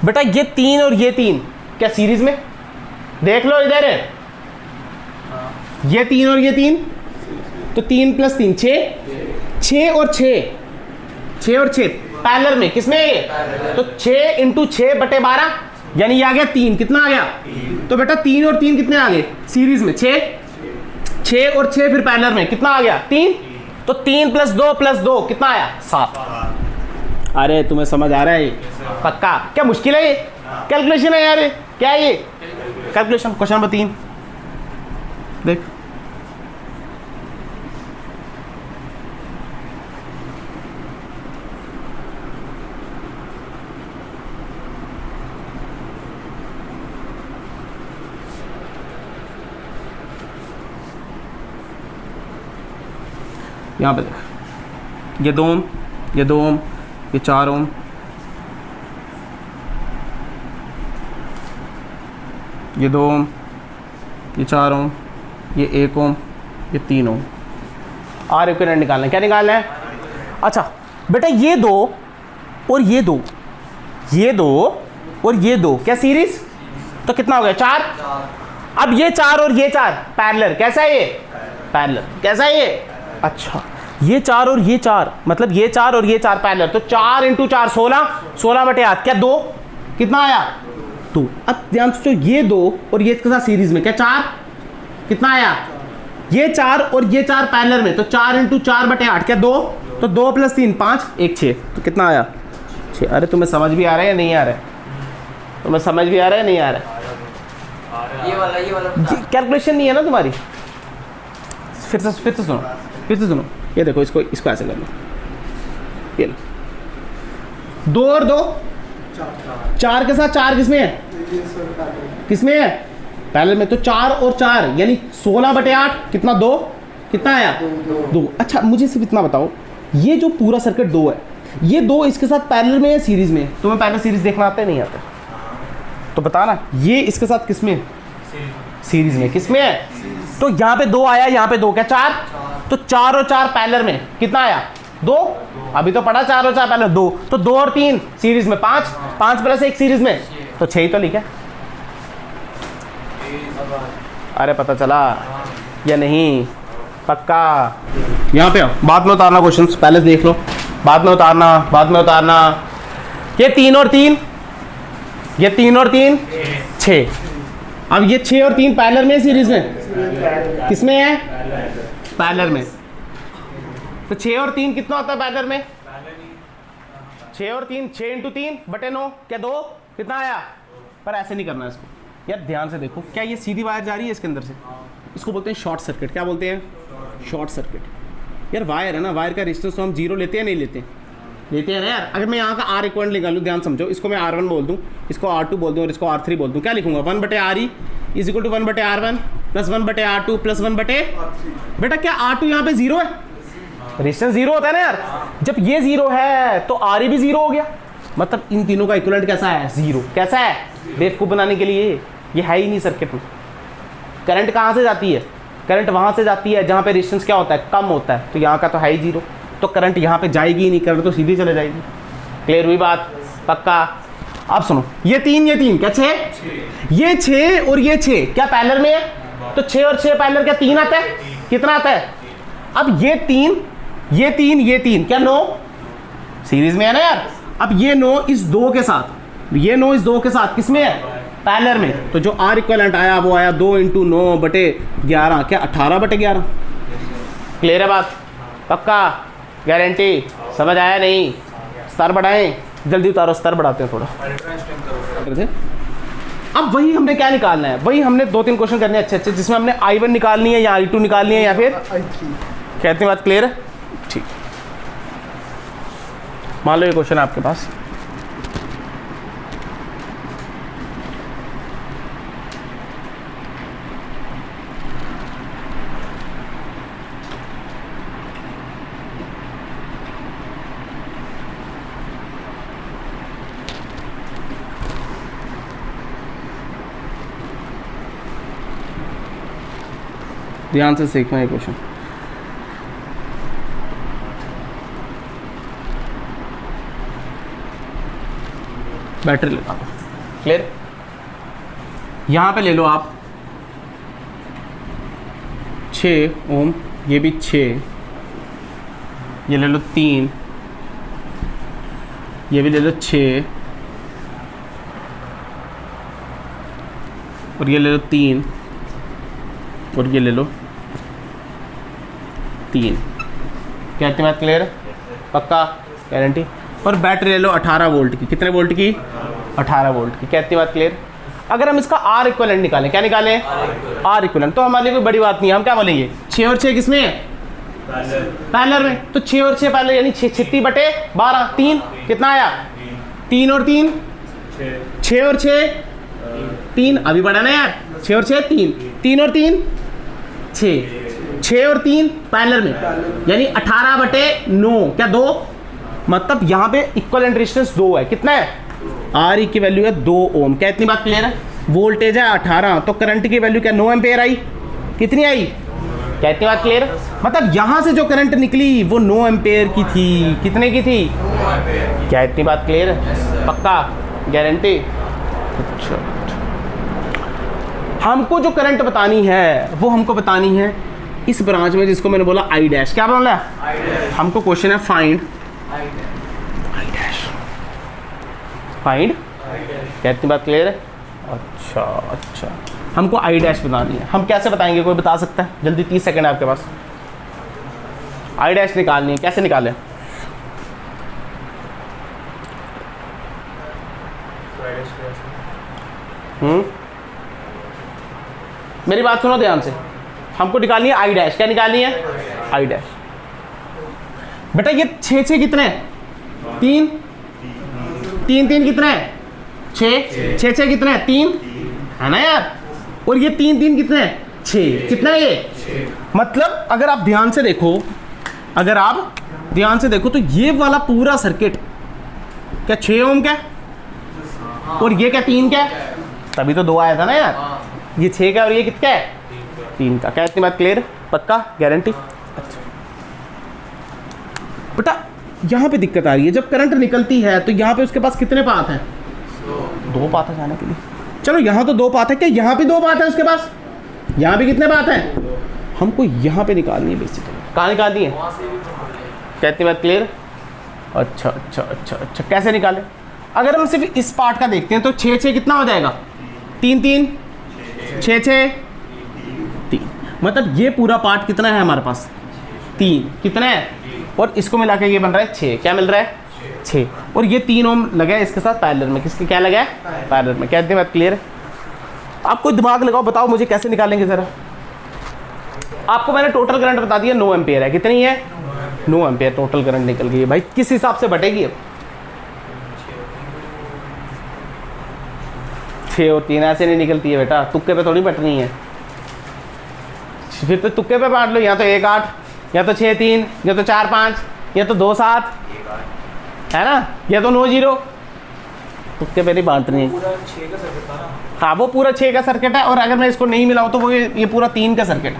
बेटा, ये 3 और ये 3 क्या सीरीज में? देख लो इधर है, ये 3 और ये 3 तो 3 प्लस 3 6, 6 और 6 पैरेलल में। किसमें है ये? तो 6 इंटू 6 बटे 12 यानी ये आ गया 3। कितना आ गया? तो बेटा 3 और 3 कितने आ गए सीरीज में? 6 और 6 फिर पैरेलल में। कितना आ गया? 3। तो 3 प्लस 2 कितना आया? 7। अरे तुम्हें समझ आ रहा है ये? पक्का? क्या मुश्किल है ये? कैलकुलेशन है यार ये। क्या है ये? कैलकुलेशन। क्वेश्चन नंबर 3 देख, यहाँ पे देख, ये 2 ओम, ये 2 ओम, ये 4 ओम, ये 2 ओम, ये 4 ओम, ये 1 ओम, ये 3 ओम। R इक्विवेलेंट निकालना है। क्या निकालना है? अच्छा बेटा, ये 2 और ये 2, ये 2 और ये 2 क्या सीरीज? तो कितना हो गया? 4। अब ये 4 और ये 4 पैरेलल। कैसा है ये? पैरेलल। कैसा है ये? अच्छा, ये 4 और ये 4 मतलब ये 4 और ये 4 पैरेलल। तो 4 इंटू 4 16 बटे 8 क्या 2? कितना आया? 2। अब ध्यान से, ये 2 और ये इसके साथ सीरीज में क्या 4? कितना आया? ये 4 और ये 4 पैरेलल में, तो 4 इंटू 4/8 क्या 2? तो 2 + 3 5, 1 6, तो कितना आया? 6। अरे तुम्हें समझ भी आ रहा है या नहीं आ रहा है? तुम्हें समझ भी आ रहा है नहीं आ रहा है? ये वाला कैलकुलेशन नहीं है ना तुम्हारी? फिर से सुनो, ये देखो, इसको ऐसे कर लो, ये लो, 2 और 2 4 के साथ 4 किसमें है? किसमें है? पहले में। तो 4 और 4 यानी 16/8 कितना? 2। कितना आया? 2। अच्छा मुझे सिर्फ इतना बताओ, ये जो पूरा सर्किट 2 है, ये 2 इसके साथ पैरेलल में या सीरीज में? तुम्हें पैरेलल सीरीज देखना आता है नहीं आता? तो बता ना, ये इसके साथ किसमें? सीरीज में। किसमें है? तो यहाँ पे 2 आया, यहाँ पे 2 क्या 4? तो 4 और 4 पैरेलल में कितना आया? 2। अभी तो पढ़ा 4 और 4 पैरेलल 2, तो 2 और 3 सीरीज में 5, 5 + 1 सीरीज में, तो 6 ही तो लिखा। अरे पता चला या नहीं? पक्का? यहाँ पे आओ, बाद में उतारना क्वेश्चन, पहले देख लो, बाद में उतारना। ये 3 और 3, ये 3 और 3 6। अब ये 6 और 3 पैरेलल में सीरीज में? किसमें है? पैरेलल में। तो 6 और 3 कितना होता है पैरेलल में? 6 और 3 6 × 3/9 क्या 2? कितना आया? पर ऐसे नहीं करना इसको यार, ध्यान से देखो, क्या ये सीधी वायर जा रही है इसके अंदर से? इसको बोलते हैं शॉर्ट सर्किट। क्या बोलते हैं? Short circuit. यार वायर है ना, वायर का रेजिस्टेंस तो हम 0 लेते हैं नहीं लेते? लेते हैं ना यार। अगर मैं यहाँ का R इक्विवेलेंट निकालूँ, ध्यान समझो, इसको मैं R1 बोल दूँ, इसको R2 बोल दूँ और इसको R3 बोल दूँ, क्या लिखूंगा? 1/RE = 1/R1 + 1/R2 + 1/, बेटा क्या R2 यहाँ पे 0 है? रेजिस्टेंस 0 होता है ना यार। जब ये 0 है तो RE भी 0 हो गया, मतलब इन तीनों का इक्विवेलेंट कैसा है? 0। कैसा है? बेवकूफ़ बनाने के लिए ये है ही नहीं सर्किट में। करंट कहाँ से जाती है? करंट वहाँ से जाती है जहाँ पे रेजिस्टेंस क्या होता है? कम होता है। तो यहाँ का तो है ही 0, तो करंट यहाँ पे जाएगी ही नहीं, करंट तो सीधी चले जाएगी। क्लियर हुई बात? पक्का? अब सुनो, ये 3 क्या 6? ये 6 और ये 6 क्या पैरेलल में है? तो 6 और 6 पैरेलल क्या 3 आता है? कितना आता है? अब ये 3 क्या 9 सीरीज में है ना यार। अब ये 9 इस 2 के साथ, ये 9 इस 2 के साथ किसमें है? पैरेलल में। तो जो R इक्विवेलेंट आया वो आया 2 × 9/11 क्या 18/11। क्लियर है बात? पक्का? गारंटी? समझ आया नहीं? स्तर बढ़ाएं, जल्दी उतारो, स्तर बढ़ाते हैं थोड़ा। अब वही हमने क्या निकालना है? वही हमने 2-3 क्वेश्चन करने हैं अच्छे, जिसमें हमने I1 निकालनी है या I2 निकालनी है या फिर कहते हैं। बात क्लियर है? ठीक। मान लो ये क्वेश्चन है आपके पास, ध्यान से सीखना है क्वेश्चन। बैटरी लगा दो। क्लियर? यहाँ पे ले लो आप 6 ओम, ये भी 6, ये ले लो 3, ये भी ले लो 6 और ये ले लो 3 और ये ले लो 3। क्या इतनी बात क्लियर है? पक्का? गारंटी? और बैटरी ले लो 18 वोल्ट की। कितने वोल्ट की? 18 वोल्ट की। क्या इतनी बात क्लियर? अगर हम इसका R इक्विवेलेंट निकालें, क्या निकालें? R equivalent. तो हमारे लिए कोई बड़ी बात नहीं है, हम क्या बोलेंगे? 6 और 6 किसमें है? पैरेलल में। तो 6 और 6 पैरेलल यानी 36/12। 3 कितना आया? 3 और 3 6 और 6 3, अभी बढ़ा ना यार, 6 और 6 3, 3 और 3 6 और 3 पैरेलल में यानी 18/9 क्या 2, मतलब यहाँ पे इक्विवेलेंट रेजिस्टेंस 2 है। कितना है? R की वैल्यू है 2 ओम। क्या इतनी बात क्लियर है? वोल्टेज है 18, तो करंट की वैल्यू क्या 9 एम्पेयर आई। कितनी आई? क्या इतनी बात क्लियर? मतलब यहाँ से जो करंट निकली वो 9 एम्पेयर की थी। कितने की थी? क्या इतनी बात क्लियर है? पक्का? गारंटी? अच्छा, हमको जो करंट बतानी है वो हमको बतानी है इस ब्रांच में, जिसको मैंने बोला I डैश। क्या बोला? हमको क्वेश्चन है फाइंड I डैश। फाइंड? क्या इतनी बात क्लियर है? अच्छा, हमको आई डैश बतानी है। हम कैसे बताएंगे, कोई बता सकता है? जल्दी 30 सेकंड है आपके पास। आई डैश निकालनी है, कैसे निकालें? मेरी बात सुनो ध्यान से, हमको निकालनी है आई डैश। क्या निकालनी है? I dash. बेटा ये 6 6 कितने हैं? 3 3 3 कितने हैं? 6 6 6 कितने हैं? 3 है ना यार। और ये 3 3 कितने हैं? 6। कितना है ये? मतलब अगर आप ध्यान से देखो, अगर आप ध्यान से देखो तो ये वाला पूरा सर्किट क्या 6 ओम का है? और ये क्या 3 का है? तभी तो 2 आया था ना यार। ये 6 का और ये कितना है? 3 का। क्या इतनी बात क्लियर? पक्का? गारंटी? अच्छा बेटा यहाँ पे दिक्कत आ रही है, जब करंट निकलती है तो यहाँ पे उसके पास कितने पाथ हैं? 2 पाथ है जाने के लिए। चलो यहाँ तो 2 पाथ है, क्या यहाँ भी 2 पाथ है उसके पास? यहाँ भी कितने पाथ हैं? हमको यहाँ पे निकालनी है बेसिकली। कहाँ निकालनी है? क्या इतनी बात क्लियर? अच्छा अच्छा अच्छा अच्छा, कैसे निकालें? अगर हम सिर्फ इस पार्ट का देखते हैं तो 6 6 कितना हो जाएगा? 3 3 6 6 3। मतलब ये पूरा पार्ट कितना है हमारे पास? 3। कितना है? और इसको मिला के ये बन रहा है 6। क्या मिल रहा है? 6। और ये 3 ओम लगा है इसके साथ पैरेलल में। किसके क्या लगा है? पैरेलल में। क्या इतनी बात क्लियर है? आप कोई दिमाग लगाओ, बताओ मुझे कैसे निकालेंगे जरा। आपको मैंने टोटल करंट बता दिया 9 एम्पियर है। कितनी है? 9 एम्पियर टोटल करंट निकल गई है। भाई किस हिसाब से बटेगी अब? 6 और 3 ऐसे नहीं निकलती है बेटा, तुक्के पे थोड़ी बटनी है। फिर तो तुक्के पे बांट लो, या तो 1 8, या तो 6 3, या तो 4 5, या तो 2 7, है ना, या तो 9 0। तुक्के पे नहीं बांटनी है। हाँ वो पूरा 6 का सर्किट है, और अगर मैं इसको नहीं मिलाऊँ तो वो ये पूरा 3 का सर्किट है।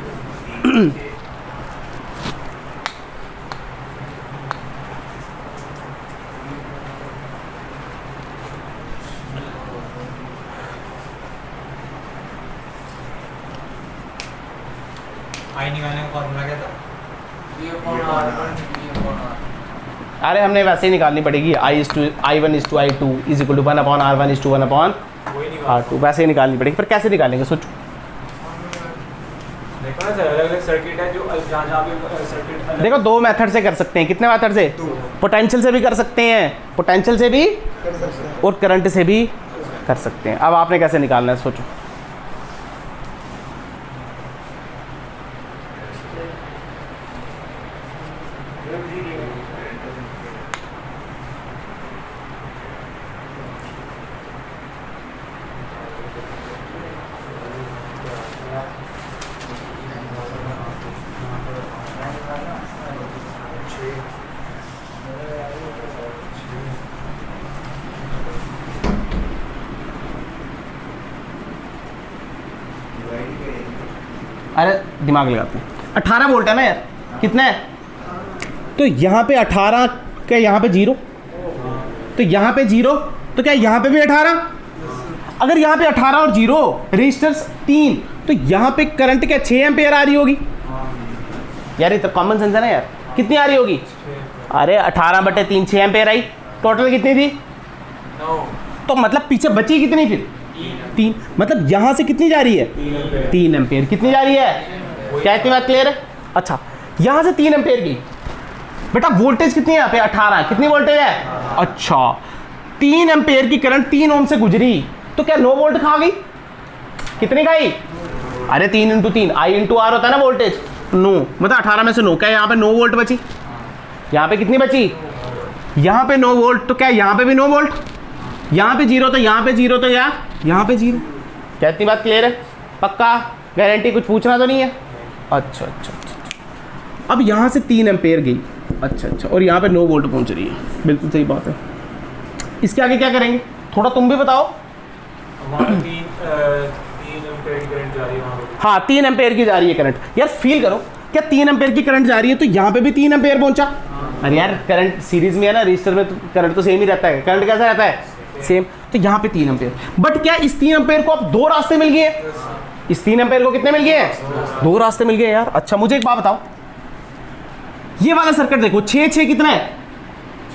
आई निकालने का फॉर्मूला क्या था? अरे हमने वैसे ही निकालनी पड़ेगी। I1 is to I2 is equal to 1/R1 is to 1/R2। वैसे ही निकालनी पड़ेगी, पर कैसे निकालेंगे सोचो। देखो ना सर, अलग-अलग सर्किट है जो जहाँ पे सर्किट देखो 2 मेथड से कर सकते हैं। कितने मेथड से? पोटेंशियल से भी कर सकते हैं, पोटेंशियल से भी, और करंट से भी कर सकते हैं। अब आपने कैसे निकालना है सोचो। अरे दिमाग लगाते हैं। 18 वोल्ट है ना यार, कितना है? तो यहाँ पे 18, क्या यहाँ पे 0? तो यहाँ पे 0, तो क्या यहाँ पे भी 18? अगर यहाँ पे 18 और 0 रेजिस्टर्स 3, तो यहाँ पे करंट क्या 6 एम्पियर आ रही होगी यार। ये तो कॉमन सेंस है ना यार। कितनी आ रही होगी? अरे 18/3 6 एम्पियर आई। टोटल कितनी थी? 9। तो मतलब पीछे बची कितनी फिर? 3। मतलब यहाँ से कितनी जा रही है? 3 एम्पियर। कितनी जा रही है? क्या इतनी बात क्लियर है? अच्छा यहाँ से 3 एम्पियर की बेटा वोल्टेज कितनी है यहाँ पे? 18। कितनी वोल्टेज है? अच्छा 3 एम्पियर की करंट 3 ओम से गुजरी, तो क्या 9 वोल्ट खा गई? कितनी खाई? अरे 3 × 3 I × R होता है ना वोल्टेज। 9 मतलब 18 में से 9, क्या यहाँ पे 9 वोल्ट बची? यहाँ पे कितनी बची? यहाँ पे 9 वोल्ट, तो क्या यहाँ पे भी 9 वोल्ट? यहाँ पे 0, तो यहाँ पे 0, तो यहाँ पे 0। क्या इतनी बात क्लियर है? पक्का? गारंटी? कुछ पूछना तो नहीं है? अच्छा अच्छा अच्छा। अब यहाँ से 3 एम्पेयर गई। अच्छा अच्छा, और यहाँ पे 9 वोल्ट पहुँच रही है। बिल्कुल सही बात है। इसके आगे क्या करेंगे थोड़ा तुम भी बताओ। वहाँ 3 एम्पियर की करंट जा रही है वहाँ पे। हाँ 3 एम्पेयर की जा रही है करंट। यार फील करो, क्या 3 एम्पेयर की करंट जा रही है तो यहाँ पे भी 3 एम्पेयर पहुंचा। अरे यार करंट सीरीज में है ना, रजिस्टर में तो करंट तो सेम ही रहता है। करंट कैसा रहता है? सेम। तो यहाँ पे 3 एम्पेयर। बट क्या इस 3 एम्पेयर को अब 2 रास्ते मिल गए? इस 3 एम्पेयर को कितने मिल गए? 2 रास्ते मिल गए यार। अच्छा मुझे एक बात बताओ, ये वाला सर्किट देखो 6 6 कितना है?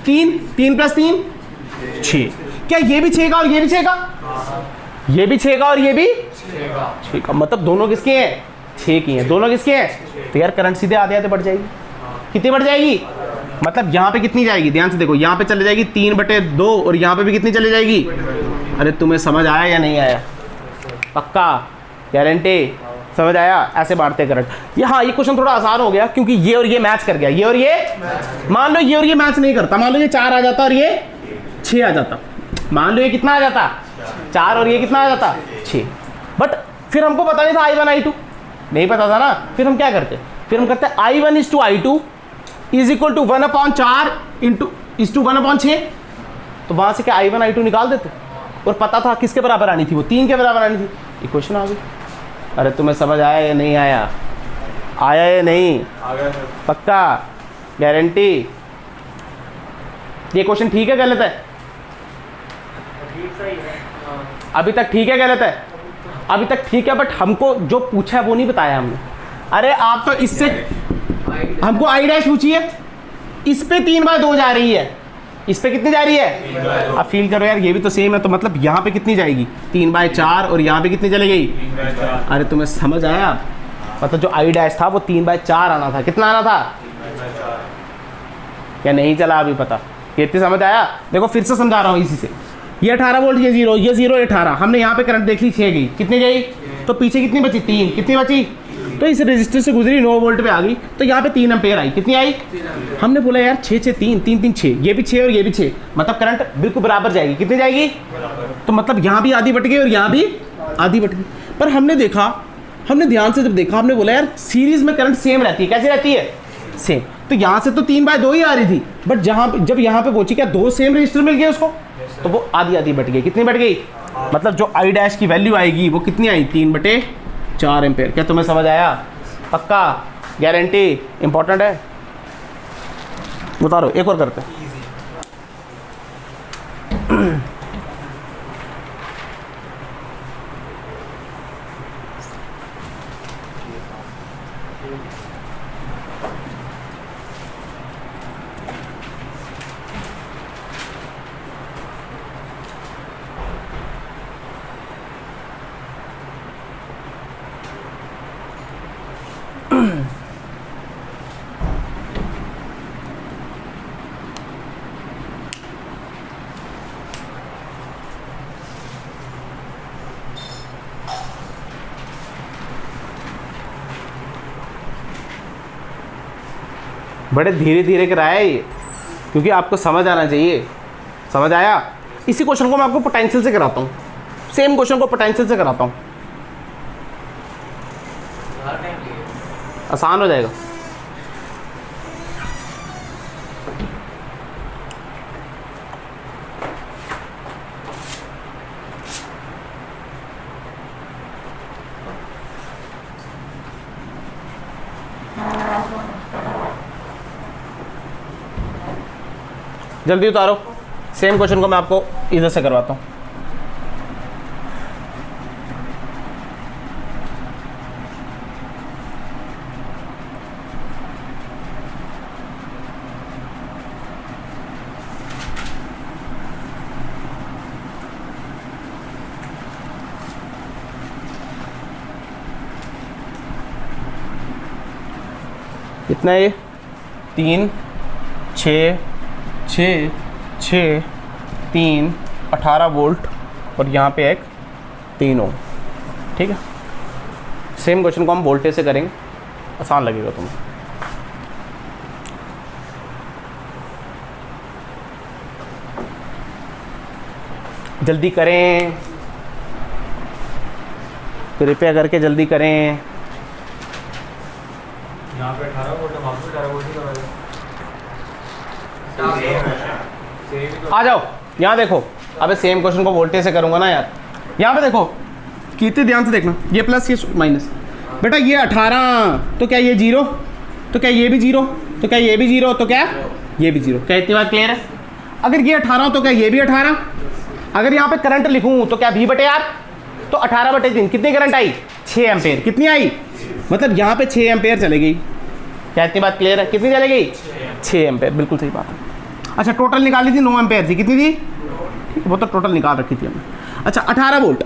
3 3 + 3 6। क्या ये भी 6 का और ये भी 6 का? ये भी 6 का और ये भी 6 6 का, मतलब दोनों किसके हैं? 6 की हैं, दोनों किसके हैं? तो यार करंट सीधे आधे आधे बढ़ जाएगी। कितनी बढ़ जाएगी? मतलब यहाँ पे कितनी जाएगी? ध्यान से देखो, यहाँ पे चले जाएगी 3/2 और यहाँ पे भी कितनी चली जाएगी? अरे तुम्हें समझ आया या नहीं आया? पक्का गारंटी समझ आया? ऐसे बांटते करंट। ये हाँ, ये क्वेश्चन थोड़ा आसान हो गया क्योंकि ये और ये मैच कर गया, ये और ये। मान लो ये और ये मैच नहीं करता, मान लो ये 4 आ जाता और ये 6 आ जाता, मान लो ये कितना आ जाता? 4 और ये कितना आ जाता? 6। बट फिर हमको पता नहीं था I1 I2, नहीं पता था ना। फिर हम क्या करते? फिर हम करते I1 is to I2 is equal to 1/4 into is to 1/6। तो वहां से क्या I1 I2 निकाल देते, और पता था किसके बराबर आनी थी? वो 3 के बराबर आनी थी। इक्वेशन आ गई। अरे तुम्हें समझ आया या नहीं आया? आया या नहीं? आ गया सर। पक्का गारंटी? ये क्वेश्चन ठीक है गलत है? ठीक सही है। अभी तक ठीक है गलत है? अभी तक ठीक है, बट हमको जो पूछा है वो नहीं बताया हमने। अरे आप तो इससे हमको I' पूछिए, इस पे 3/2 जा रही है, इस पे कितनी जा रही है? अब फील करो यार, ये भी तो सेम है, तो मतलब यहाँ पे कितनी जाएगी? 3/4 और यहाँ पे कितनी चली गई? अरे तुम्हें समझ आया? मतलब जो I' था वो 3/4 आना था। कितना आना था? क्या नहीं चला अभी पता? ये इतनी समझ आया? देखो फिर से समझा रहा हूँ इसी से। ये 18 वोल्ट, ये 0, ये 0, 18। हमने यहाँ पे करंट देख ली 6 गई, कितनी गई? तो पीछे कितनी बची? 3। कितनी बची? तो इस रजिस्टर से गुजरी 9 वोल्ट पे आ गई, तो यहाँ पे 3 एम्पेयर आई। कितनी आई? हमने बोला यार 6 6 3 3 3 6, ये भी 6 और ये भी 6, मतलब करंट बिल्कुल बराबर जाएगी। कितनी जाएगी? तो मतलब यहाँ भी आधी बट गई और यहाँ भी आधी बट गई। पर हमने देखा, हमने ध्यान से जब देखा, हमने बोला यार सीरीज में करंट सेम रहती है। कैसे रहती है? सेम। तो यहाँ से तो 3/2 ही आ रही थी, बट जब यहाँ पे पहुंची, क्या 2 सेम रजिस्टर मिल गए उसको? तो वो आधी आधी बट गई। कितनी बट गई? मतलब जो I' की वैल्यू आएगी वो कितनी आई? 3/4 एम्पेयर। क्या तुम्हें समझ आया? पक्का गारंटी? इंपॉर्टेंट है, उतारो। एक और करते हैं। बड़े धीरे धीरे कराया ये, क्योंकि आपको समझ आना चाहिए। समझ आया? इसी क्वेश्चन को मैं आपको पोटेंशियल से कराता हूँ, सेम क्वेश्चन को पोटेंशियल से कराता हूँ, आसान हो जाएगा। जल्दी उतारो। सेम क्वेश्चन को मैं आपको इधर से करवाता हूँ। कितना है ये? 3 6 6 6 3 18 वोल्ट और यहाँ पे एक 3 ओम। ठीक है, सेम क्वेश्चन को हम वोल्टेज से करेंगे, आसान लगेगा तुम्हें। जल्दी करें, कृपया करके जल्दी करें। यहाँ पे 18 वोल्ट है, वहाँ पे 18 वोल्ट ही लगाया। आ जाओ यहाँ देखो। अबे सेम क्वेश्चन को वोल्टेज से करूंगा ना यार। यहाँ पे देखो, कितने ध्यान से देखना, ये प्लस ये माइनस। बेटा ये 18, तो क्या ये 0? तो क्या ये भी 0? तो क्या ये भी 0? तो क्या ये भी 0? क्या इतनी बात क्लियर है? अगर ये 18 तो क्या ये भी 18? अगर यहाँ पे करंट लिखूँ तो क्या V/R? तो 18/3 कितनी करंट आई? 6 एम्पेयर। कितनी आई? मतलब यहाँ पे 6 एम्पेयर चले गई। क्या इतनी बात क्लियर है? कितनी चले गई? 6 एम्पेयर। बिल्कुल सही बात है। अच्छा, टोटल निकाली थी 9 एम्पेयर थी। कितनी थी? वो तो टोटल निकाल रखी थी हमने। अच्छा 18 वोल्ट,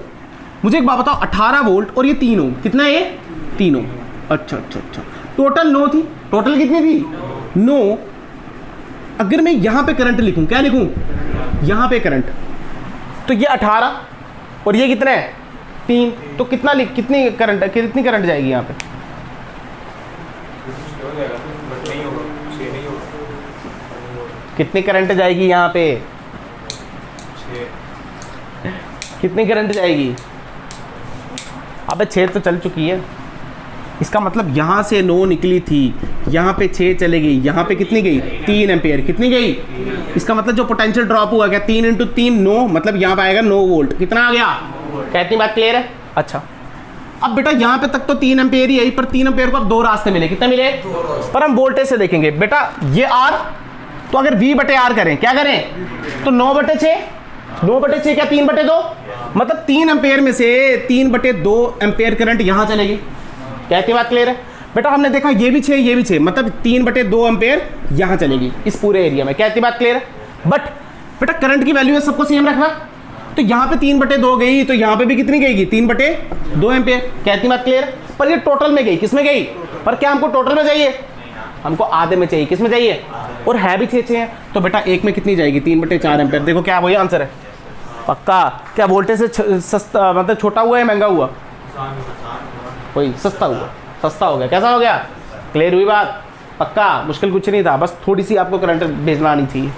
मुझे एक बात बताओ, 18 वोल्ट और ये 3 ओम, कितना है ये? 3 ओम। अच्छा अच्छा अच्छा, टोटल 9 थी, टोटल कितनी थी? 9। अगर मैं यहाँ पे करंट लिखूं, क्या लिखूं? यहाँ पे करंट, तो ये 18 और ये कितना है? 3। तो कितनी करंट जाएगी यहाँ पे? कितनी करंट जाएगी यहाँ पे? कितनी करंट जाएगी? अबे 6 तो चल चुकी है। इसका मतलब यहाँ से 9 निकली थी, यहाँ पे 6 चले गई, यहाँ पे कितनी गई? 3 एम्पेयर। कितनी गई? इसका मतलब जो पोटेंशियल ड्रॉप हुआ, क्या 3 × 3 9, मतलब यहाँ पे आएगा 9 वोल्ट। कितना आ गया? क्या इतनी बात क्लियर है? अच्छा, अब बेटा यहाँ पे तक तो 3 एम्पेयर ही है, पर 3 एम्पेयर को अब 2 रास्ते मिले। कितने मिले? पर हम वोल्टेज से देखेंगे बेटा, ये R, तो अगर V/R करें, क्या करें? तो 9/6, 9/6 क्या 3/2, मतलब 3 एम्पेयर में से 3/2 एम्पेयर करंट यहाँ चलेगी। क्या इतनी बात क्लियर है? बेटा हमने देखा ये भी 6, ये भी 6, मतलब 3/2 एम्पेयर यहाँ चलेगी इस पूरे एरिया में। क्या इतनी बात क्लियर है? बट बेटा करंट की वैल्यू है सबको सेम रखना, तो यहाँ पे 3/2 गई, तो यहाँ पे भी कितनी गई? 3/2 एम्पेयर। क्या इतनी बात क्लियर है? पर ये टोटल में गई, किस में गई? पर क्या हमको टोटल में चाहिए? हमको आधे में चाहिए। किस में चाहिए? और है भी 6 है, तो बेटा एक में कितनी जाएगी? 3/4 एम्पेयर। देखो क्या वही आंसर है पक्का। क्या वोल्टेज से सस्ता, मतलब छोटा हुआ है महंगा हुआ? वही सस्ता हुआ, सस्ता हो गया। कैसा हो गया? क्लियर हुई बात? पक्का, मुश्किल कुछ नहीं था, बस थोड़ी सी आपको करंट भेजना आनी चाहिए।